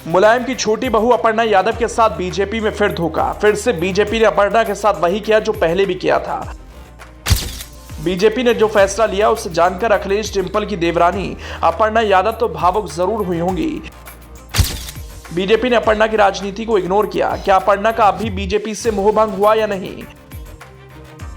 मुलायम की छोटी बहू अपर्णा यादव के साथ बीजेपी में फिर धोखा। फिर से बीजेपी ने अपर्णा के साथ वही किया जो पहले भी किया था। बीजेपी ने जो फैसला लिया उसे जानकर अखिलेश डिंपल की देवरानी अपर्णा यादव तो भावुक जरूर हुई होंगी। बीजेपी ने अपर्णा की राजनीति को इग्नोर किया। क्या अपर्णा का अभी बीजेपी से मोहभंग हुआ या नहीं?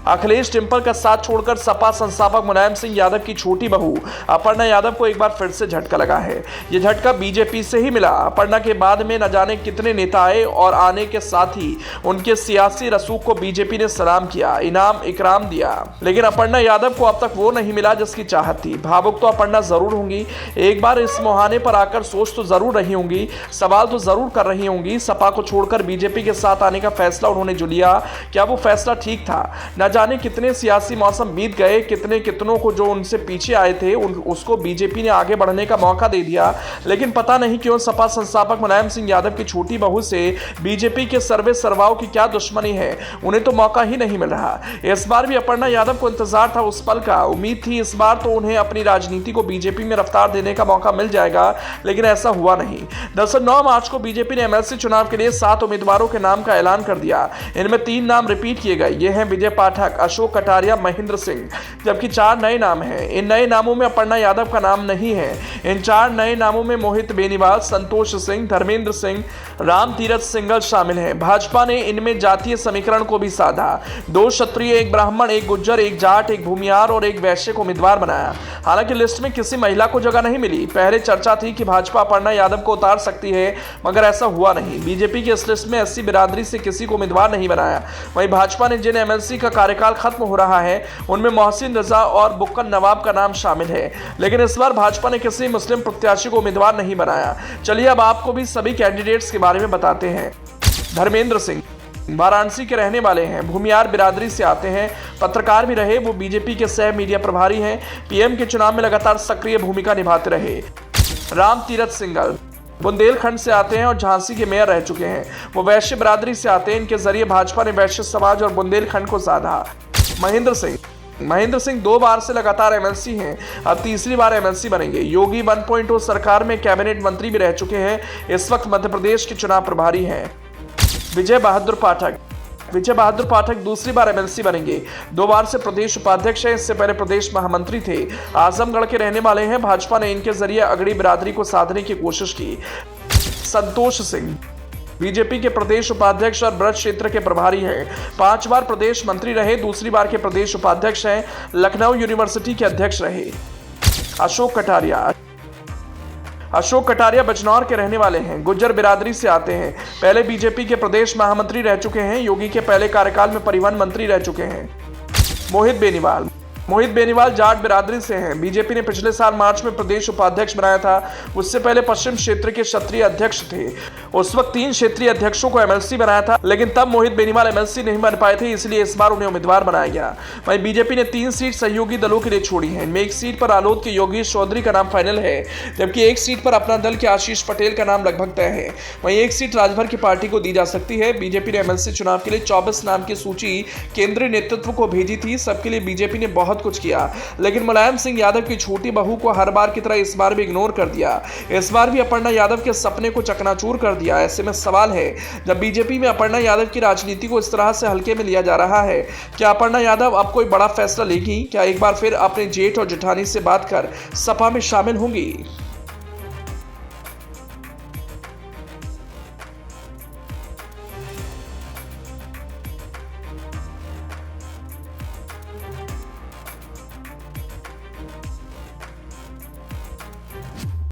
अखिलेश डिंपल का साथ छोड़कर सपा संस्थापक मुलायम सिंह यादव की छोटी बहू अपर्णा यादव को एक बार फिर से झटका लगा है। यह झटका बीजेपी से ही मिला। अपर्णा के बाद में न जाने कितने नेता आए और आने के साथ ही उनके सियासी रसूख को बीजेपी ने सलाम किया, इनाम इकराम दिया, लेकिन अपर्णा यादव को अब तक वो नहीं मिला जिसकी चाहत थी। भावुक तो अपर्णा जरूर होंगी, एक बार इस मुहाने पर आकर सोच तो जरूर रही होंगी, सवाल तो जरूर कर रही होंगी। सपा को छोड़कर बीजेपी के साथ आने का फैसला उन्होंने जो लिया, क्या वो फैसला ठीक था? न जाने कितने सियासी मौसम बीत गए, कितनों को जो उनसे पीछे आए थे उसको बीजेपी ने आगे बढ़ने का मौका दे दिया, लेकिन पता नहीं क्यों सपा संस्थापक मुलायम सिंह यादव की छोटी बहू से बीजेपी के सर्वे सर्वाओं की क्या दुश्मनी है, उन्हें तो मौका ही नहीं मिल रहा। इस बार भी अपर्णा यादव को इंतजार था उस पल का, उम्मीद थी इस बार तो उन्हें अपनी राजनीति को बीजेपी में रफ्तार देने का मौका मिल जाएगा, लेकिन ऐसा हुआ नहीं। दरअसल 9 मार्च को बीजेपी ने एमएलसी चुनाव के लिए 7 उम्मीदवारों के नाम का ऐलान कर दिया। इनमें 3 नाम रिपीट किए गए। ये हैं विजय पाठक, अशोक कटारिया, महेंद्र सिंह, जबकि 4 नए नाम हैं। इन नए नामों में अपर्णा यादव का नाम नहीं है। इन 4 नए नामों में मोहित बेनीवाल, संतोष सिंह, धर्मेंद्र सिंह, राम तीरथ सिंघल शामिल हैं। भाजपा ने इनमें जातीय समीकरण को भी साधा। 2 क्षत्रिय, 1 ब्राह्मण, 1 गुज्जर, 1 जाट, 1 भूमियार और 1 वैश्य को उम्मीदवार बनाया। हालांकि लिस्ट में किसी महिला को जगह नहीं मिली। पहले चर्चा थी कि भाजपा अपर्णा यादव को उतार सकती है, मगर ऐसा हुआ नहीं। बीजेपी की इस लिस्ट में एससी बिरादरी से किसी को उम्मीदवार नहीं बनाया। वहीं भाजपा ने जिन एमएलसी का कार्यकाल खत्म हो रहा है उनमें मोहसिन रजा और बुक्कन नवाब का नाम शामिल है, लेकिन इस बार भाजपा ने किसी मुस्लिम प्रत्याशी को उम्मीदवार नहीं बनाया। चलिए अब आपको भी सभी कैंडिडेट्स के बारे में बताते हैं। धर्मेंद्र सिंह वाराणसी के रहने वाले हैं, भूमियार बिरादरी से आते हैं, पत्रकार भी रहे। वो बीजेपी के सह मीडिया प्रभारी हैं, पीएम के चुनाव में लगातार सक्रिय भूमिका निभाते रहे। राम तीरथ सिंघल बुंदेलखंड से आते हैं और झांसी के मेयर रह चुके हैं। वो वैश्य बिरादरी से आते हैं। इनके जरिए भाजपा ने वैश्य समाज और बुंदेलखंड को साधा। महेंद्र सिंह 2 बार से लगातार एमएलसी हैं, अब तीसरी बार एमएलसी बनेंगे। योगी 1.0 सरकार में कैबिनेट मंत्री भी रह चुके हैं। इस वक्त मध्य प्रदेश के चुनाव प्रभारी हैं। विजय बहादुर पाठक दूसरी बार एमएलसी बनेंगे। 2 बार से प्रदेश उपाध्यक्ष हैं, इससे पहले प्रदेश महामंत्री थे। आजमगढ़ के रहने वाले हैं। भाजपा ने इनके जरिए अगड़ी बिरादरी को साधने की कोशिश की। संतोष सिंह बीजेपी के प्रदेश उपाध्यक्ष और ब्रज क्षेत्र के प्रभारी हैं। 5 बार प्रदेश मंत्री रहे, दूसरी बार के प्रदेश उपाध्यक्ष हैं। लखनऊ यूनिवर्सिटी के अध्यक्ष रहे। अशोक कटारिया बजनौर के रहने वाले हैं, गुज्जर बिरादरी से आते हैं। पहले बीजेपी के प्रदेश महामंत्री रह चुके हैं। योगी के पहले कार्यकाल में परिवहन मंत्री रह चुके हैं। मोहित बेनीवाल जाट बिरादरी से हैं। बीजेपी ने पिछले साल मार्च में प्रदेश उपाध्यक्ष बनाया था। उससे पहले पश्चिम क्षेत्र के क्षत्रिय अध्यक्ष थे। उस वक्त 3 क्षेत्रीय अध्यक्षों को एमएलसी बनाया था, लेकिन तब मोहित बेनीवाल एमएलसी नहीं बन पाए थे, इसलिए इस बार उन्हें उम्मीदवार बनाया गया। वहीं बीजेपी ने 3 सीट सहयोगी दलों के लिए छोड़ी है। इनमें 1 सीट पर आलोद के योगेश चौधरी का नाम फाइनल है, जबकि 1 सीट पर अपना दल के आशीष पटेल का नाम लगभग तय है। वहीं 1 सीट राजभर की पार्टी को दी जा सकती है। बीजेपी ने एमएलसी चुनाव के लिए 24 नाम की सूची केंद्रीय नेतृत्व को भेजी थी। सबके लिए बीजेपी ने बहुत कुछ किया, लेकिन मुलायम सिंह यादव की छोटी बहू को हर बार की तरह इस बार भी इग्नोर कर दिया। इस बार भी अपर्णा यादव के सपने को चकनाचूर कर दिया। ऐसे में सवाल है, जब बीजेपी में अपर्णा यादव की राजनीति को इस तरह से हल्के में लिया जा रहा है, क्या अपर्णा यादव अब कोई बड़ा फैसला लेगी? क्या एक बार फिर अपने जेठ और जेठानी से बात कर सपा में शामिल होंगी?